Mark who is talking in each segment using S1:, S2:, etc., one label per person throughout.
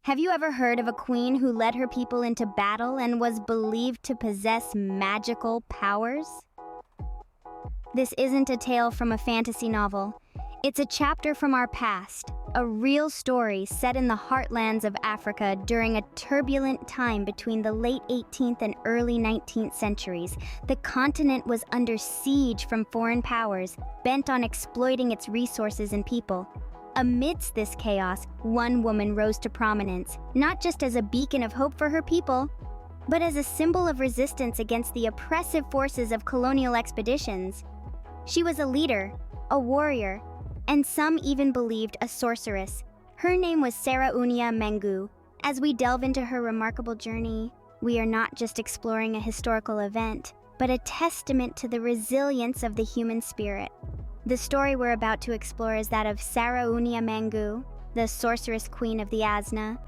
S1: Have you ever heard of a queen who led her people into battle and was believed to possess magical powers? This isn't a tale from a fantasy novel. It's a chapter from our past, a real story set in the heartlands of Africa during a turbulent time between the late 18th and early 19th centuries. The continent was under siege from foreign powers, bent on exploiting its resources and people. Amidst this chaos, one woman rose to prominence, not just as a beacon of hope for her people, but as a symbol of resistance against the oppressive forces of colonial expeditions. She was a leader, a warrior, and some even believed a sorceress. Her name was Sarraounia Mangou. As we delve into her remarkable journey, we are not just exploring a historical event, but a testament to the resilience of the human spirit. The story we're about to explore is that of Sarraounia Mangou, the Sorceress Queen of the Azna.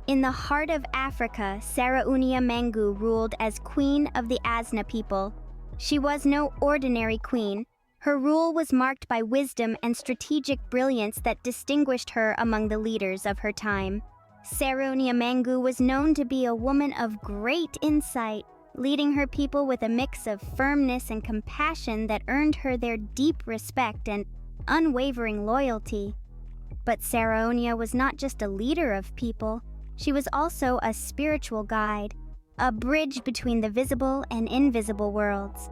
S1: In the heart of Africa, Sarraounia Mangou ruled as Queen of the Azna people. She was no ordinary queen. Her rule was marked by wisdom and strategic brilliance that distinguished her among the leaders of her time. Sarraounia Mangou was known to be a woman of great insight, leading her people with a mix of firmness and compassion that earned her their deep respect and unwavering loyalty. But Sarraounia was not just a leader of people, she was also a spiritual guide, a bridge between the visible and invisible worlds.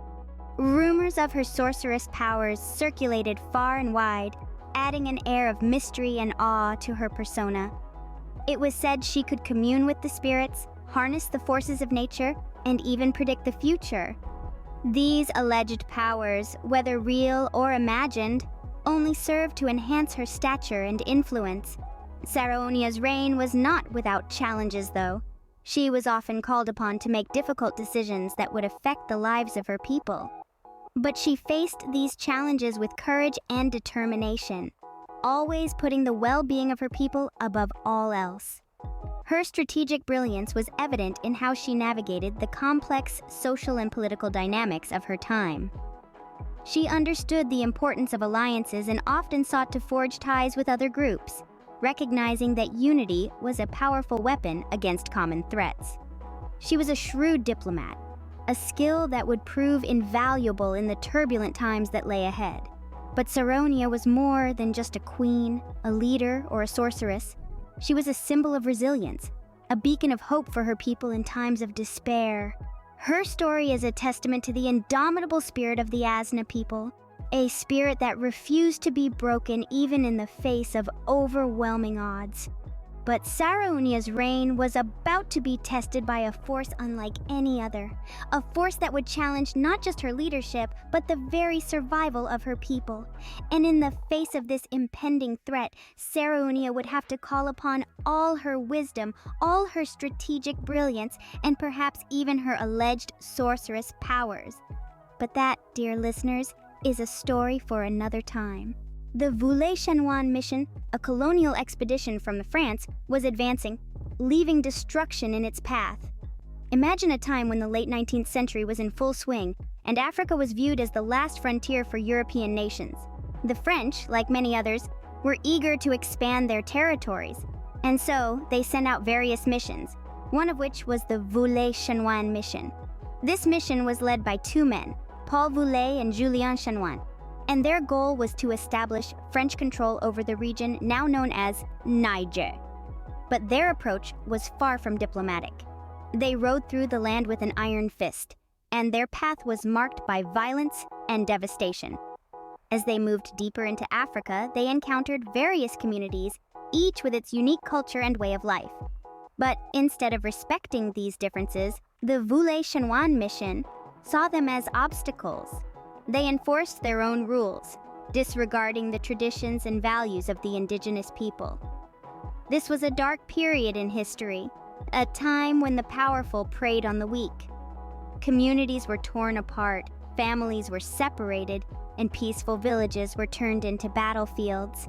S1: Rumors of her sorceress powers circulated far and wide, adding an air of mystery and awe to her persona. It was said she could commune with the spirits, harness the forces of nature, and even predict the future. These alleged powers, whether real or imagined, only served to enhance her stature and influence. Sarraounia's reign was not without challenges, though. She was often called upon to make difficult decisions that would affect the lives of her people. But she faced these challenges with courage and determination, always putting the well-being of her people above all else. Her strategic brilliance was evident in how she navigated the complex social and political dynamics of her time. She understood the importance of alliances and often sought to forge ties with other groups, recognizing that unity was a powerful weapon against common threats. She was a shrewd diplomat, a skill that would prove invaluable in the turbulent times that lay ahead. But Sarraounia was more than just a queen, a leader, or a sorceress. She was a symbol of resilience, a beacon of hope for her people in times of despair. Her story is a testament to the indomitable spirit of the Azna people, a spirit that refused to be broken even in the face of overwhelming odds. But Sarraounia's reign was about to be tested by a force unlike any other, a force that would challenge not just her leadership, but the very survival of her people. And in the face of this impending threat, Sarraounia would have to call upon all her wisdom, all her strategic brilliance, and perhaps even her alleged sorceress powers. But that, dear listeners, is a story for another time. The Voulet-Chanoine Mission, a colonial expedition from France, was advancing, leaving destruction in its path. Imagine a time when the late 19th century was in full swing, and Africa was viewed as the last frontier for European nations. The French, like many others, were eager to expand their territories, and so they sent out various missions, one of which was the Voulet-Chanoine Mission. This mission was led by two men, Paul Voulet and Julien Chanoine, and their goal was to establish French control over the region now known as Niger. But their approach was far from diplomatic. They rode through the land with an iron fist, and their path was marked by violence and devastation. As they moved deeper into Africa, they encountered various communities, each with its unique culture and way of life. But instead of respecting these differences, the Voulet-Chanoine Mission saw them as obstacles. They enforced their own rules, disregarding the traditions and values of the indigenous people. This was a dark period in history, a time when the powerful preyed on the weak. Communities were torn apart, families were separated, and peaceful villages were turned into battlefields.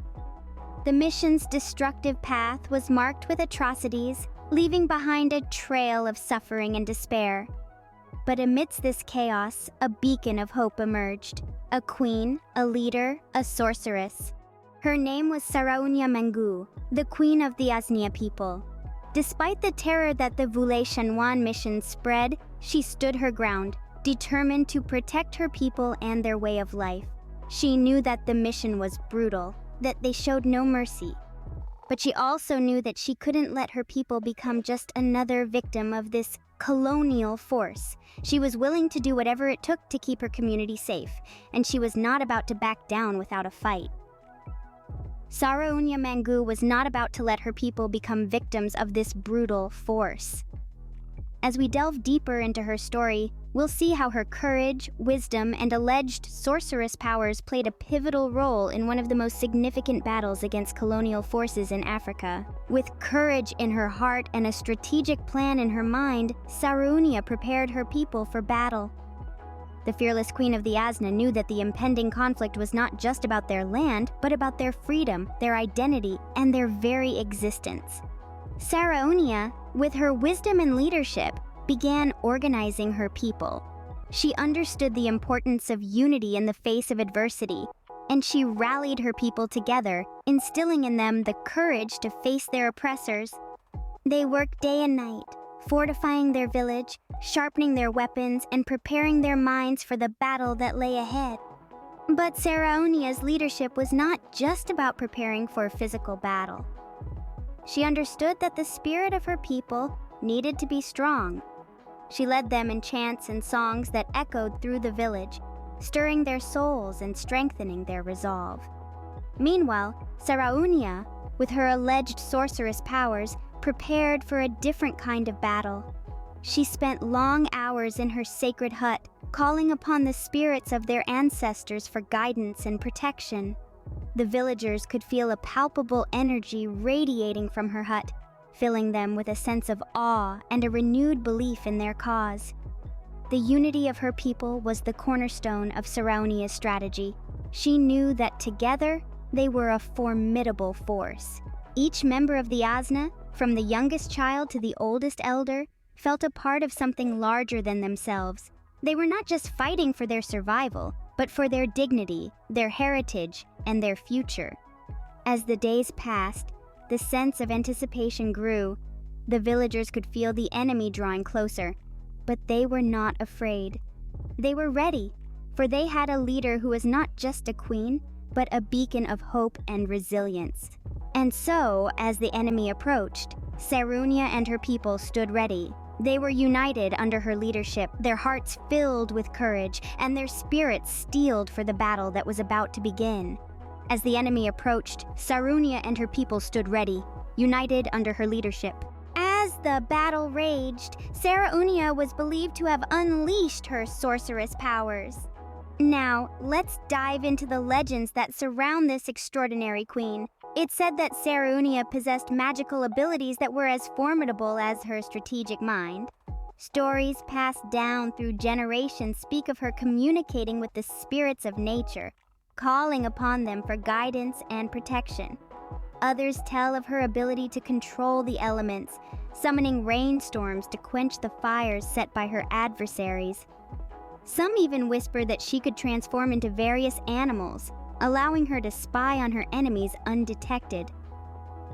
S1: The mission's destructive path was marked with atrocities, leaving behind a trail of suffering and despair. But amidst this chaos, a beacon of hope emerged. A queen, a leader, a sorceress. Her name was Sarraounia Mangou, the queen of the Azna people. Despite the terror that the Voulet-Chanoine Mission spread, she stood her ground, determined to protect her people and their way of life. She knew that the mission was brutal, that they showed no mercy. But she also knew that she couldn't let her people become just another victim of this colonial force. She was willing to do whatever it took to keep her community safe, and she was not about to back down without a fight. Sarraounia Mangou was not about to let her people become victims of this brutal force. As we delve deeper into her story, we'll see how her courage, wisdom, and alleged sorceress powers played a pivotal role in one of the most significant battles against colonial forces in Africa. With courage in her heart and a strategic plan in her mind, Sarraounia prepared her people for battle. The fearless queen of the Azna knew that the impending conflict was not just about their land, but about their freedom, their identity, and their very existence. Sarraounia, with her wisdom and leadership, began organizing her people. She understood the importance of unity in the face of adversity, and she rallied her people together, instilling in them the courage to face their oppressors. They worked day and night, fortifying their village, sharpening their weapons, and preparing their minds for the battle that lay ahead. But Sarraounia's leadership was not just about preparing for a physical battle. She understood that the spirit of her people needed to be strong. She led them in chants and songs that echoed through the village, stirring their souls and strengthening their resolve. Meanwhile, Sarraounia, with her alleged sorceress powers, prepared for a different kind of battle. She spent long hours in her sacred hut, calling upon the spirits of their ancestors for guidance and protection. The villagers could feel a palpable energy radiating from her hut, filling them with a sense of awe and a renewed belief in their cause. The unity of her people was the cornerstone of Sarraounia's strategy. She knew that together, they were a formidable force. Each member of the Azna, from the youngest child to the oldest elder, felt a part of something larger than themselves. They were not just fighting for their survival, but for their dignity, their heritage, and their future. As the days passed, the sense of anticipation grew. The villagers could feel the enemy drawing closer, but they were not afraid. They were ready, for they had a leader who was not just a queen, but a beacon of hope and resilience. And so, as the enemy approached, Sarraounia and her people stood ready. They were united under her leadership, their hearts filled with courage, and their spirits steeled for the battle that was about to begin. As the enemy approached, Sarraounia and her people stood ready, united under her leadership. As the battle raged, Sarraounia was believed to have unleashed her sorceress powers. Now, let's dive into the legends that surround this extraordinary queen. It's said that Sarraounia possessed magical abilities that were as formidable as her strategic mind. Stories passed down through generations speak of her communicating with the spirits of nature, calling upon them for guidance and protection. Others tell of her ability to control the elements, summoning rainstorms to quench the fires set by her adversaries. Some even whisper that she could transform into various animals, allowing her to spy on her enemies undetected.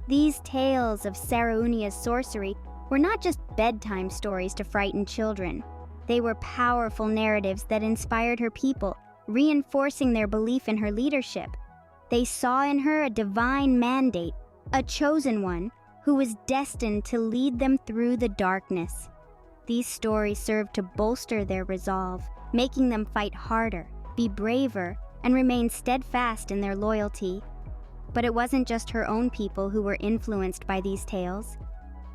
S1: These tales of Sarraounia's sorcery were not just bedtime stories to frighten children. They were powerful narratives that inspired her people, reinforcing their belief in her leadership. They saw in her a divine mandate, a chosen one, who was destined to lead them through the darkness. These stories served to bolster their resolve, making them fight harder, be braver, and remain steadfast in their loyalty. But it wasn't just her own people who were influenced by these tales.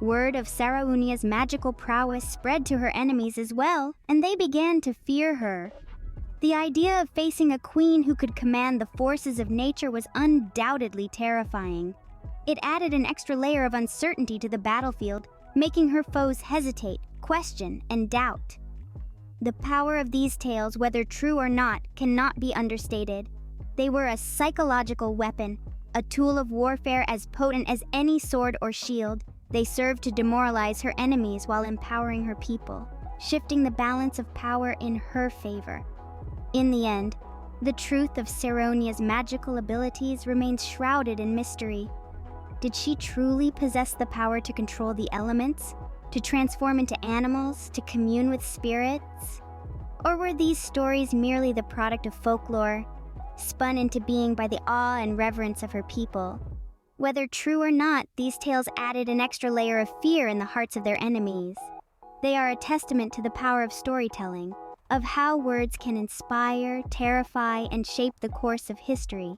S1: Word of Sarraounia's magical prowess spread to her enemies as well, and they began to fear her. The idea of facing a queen who could command the forces of nature was undoubtedly terrifying. It added an extra layer of uncertainty to the battlefield, making her foes hesitate, question, and doubt. The power of these tales, whether true or not, cannot be understated. They were a psychological weapon, a tool of warfare as potent as any sword or shield. They served to demoralize her enemies while empowering her people, shifting the balance of power in her favor. In the end, the truth of Sarraounia's magical abilities remains shrouded in mystery. Did she truly possess the power to control the elements, to transform into animals, to commune with spirits? Or were these stories merely the product of folklore, spun into being by the awe and reverence of her people? Whether true or not, these tales added an extra layer of fear in the hearts of their enemies. They are a testament to the power of storytelling, of how words can inspire, terrify, and shape the course of history.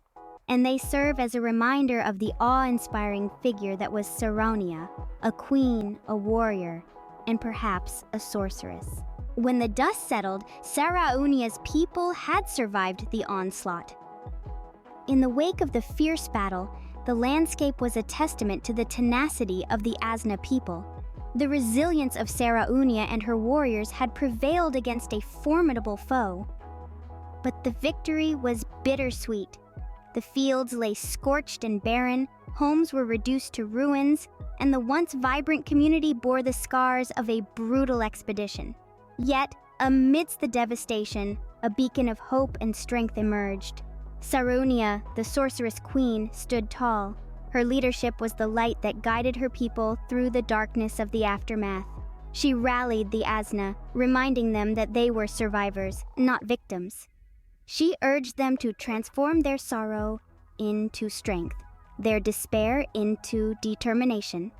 S1: And they serve as a reminder of the awe-inspiring figure that was Sarraounia, a queen, a warrior, and perhaps a sorceress. When the dust settled, Sarraounia's people had survived the onslaught. In the wake of the fierce battle, the landscape was a testament to the tenacity of the Azna people. The resilience of Sarraounia and her warriors had prevailed against a formidable foe. But the victory was bittersweet. The fields lay scorched and barren, homes were reduced to ruins, and the once vibrant community bore the scars of a brutal expedition. Yet, amidst the devastation, a beacon of hope and strength emerged. Sarraounia, the Sorceress Queen, stood tall. Her leadership was the light that guided her people through the darkness of the aftermath. She rallied the Azna, reminding them that they were survivors, not victims. She urged them to transform their sorrow into strength, their despair into determination.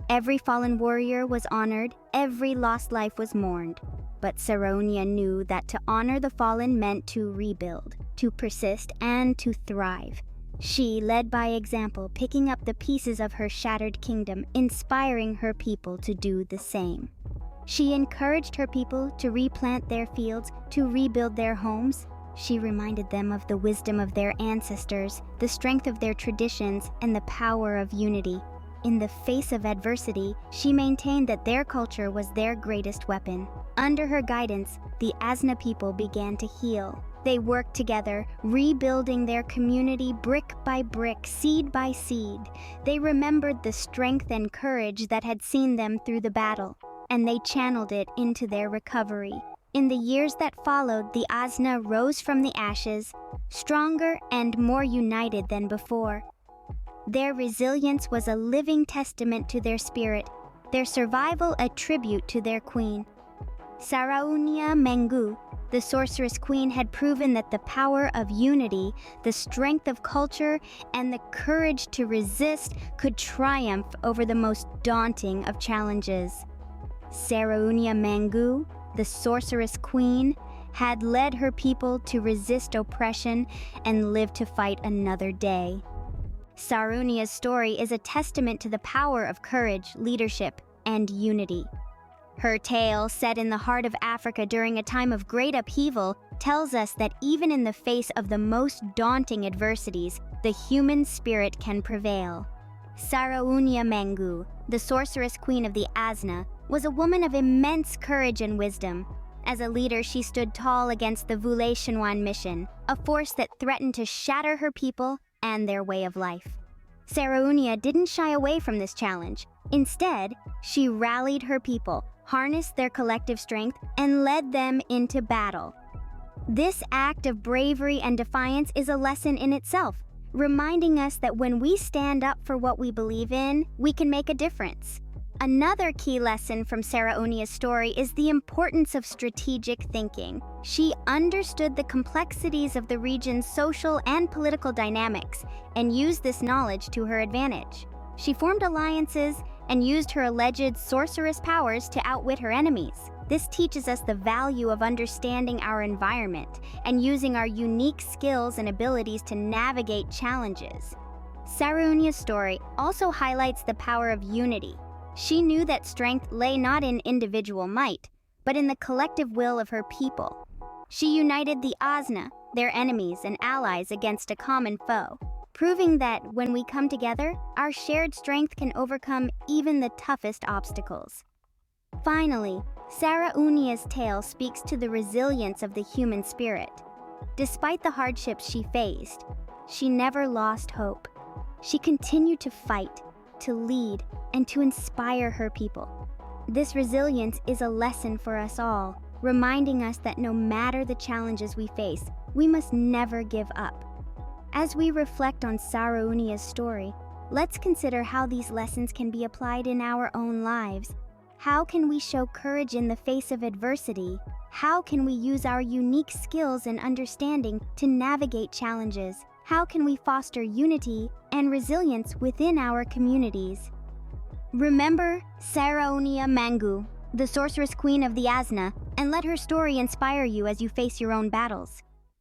S1: Every fallen warrior was honored, every lost life was mourned. But Sarraounia knew that to honor the fallen meant to rebuild, to persist, and to thrive. She led by example, picking up the pieces of her shattered kingdom, inspiring her people to do the same. She encouraged her people to replant their fields, to rebuild their homes. She reminded them of the wisdom of their ancestors, the strength of their traditions, and the power of unity. In the face of adversity, she maintained that their culture was their greatest weapon. Under her guidance, the Azna people began to heal. They worked together, rebuilding their community brick by brick, seed by seed. They remembered the strength and courage that had seen them through the battle, and they channeled it into their recovery. In the years that followed, the Azna rose from the ashes, stronger and more united than before. Their resilience was a living testament to their spirit, their survival a tribute to their queen. Sarraounia Mangou, the Sorceress Queen, had proven that the power of unity, the strength of culture, and the courage to resist could triumph over the most daunting of challenges. Sarraounia Mangou, the Sorceress Queen, had led her people to resist oppression and live to fight another day. Sarraounia's story is a testament to the power of courage, leadership, and unity. Her tale, set in the heart of Africa during a time of great upheaval, tells us that even in the face of the most daunting adversities, the human spirit can prevail. Sarraounia Mangou, the Sorceress Queen of the Azna, was a woman of immense courage and wisdom. As a leader, she stood tall against the Voulet-Chanoine Mission, a force that threatened to shatter her people and their way of life. Sarraounia didn't shy away from this challenge. Instead, she rallied her people, harnessed their collective strength, and led them into battle. This act of bravery and defiance is a lesson in itself, reminding us that when we stand up for what we believe in, we can make a difference. Another key lesson from Sarraounia's story is the importance of strategic thinking. She understood the complexities of the region's social and political dynamics and used this knowledge to her advantage. She formed alliances and used her alleged sorceress powers to outwit her enemies. This teaches us the value of understanding our environment and using our unique skills and abilities to navigate challenges. Sarraounia's story also highlights the power of unity. She knew that strength lay not in individual might, but in the collective will of her people. She united the Azna, their enemies and allies, against a common foe, proving that when we come together, our shared strength can overcome even the toughest obstacles. Finally, Sarraounia's tale speaks to the resilience of the human spirit. Despite the hardships she faced, she never lost hope. She continued to fight, to lead, and to inspire her people. This resilience is a lesson for us all, reminding us that no matter the challenges we face, we must never give up. As we reflect on Sarraounia's story, Let's consider how these lessons can be applied in our own lives. How can we show courage in the face of adversity? How can we use our unique skills and understanding to navigate challenges? How can we foster unity and resilience within our communities? Remember Sarraounia Mangou, the Sorceress Queen of the Azna, and let her story inspire you as you face your own battles.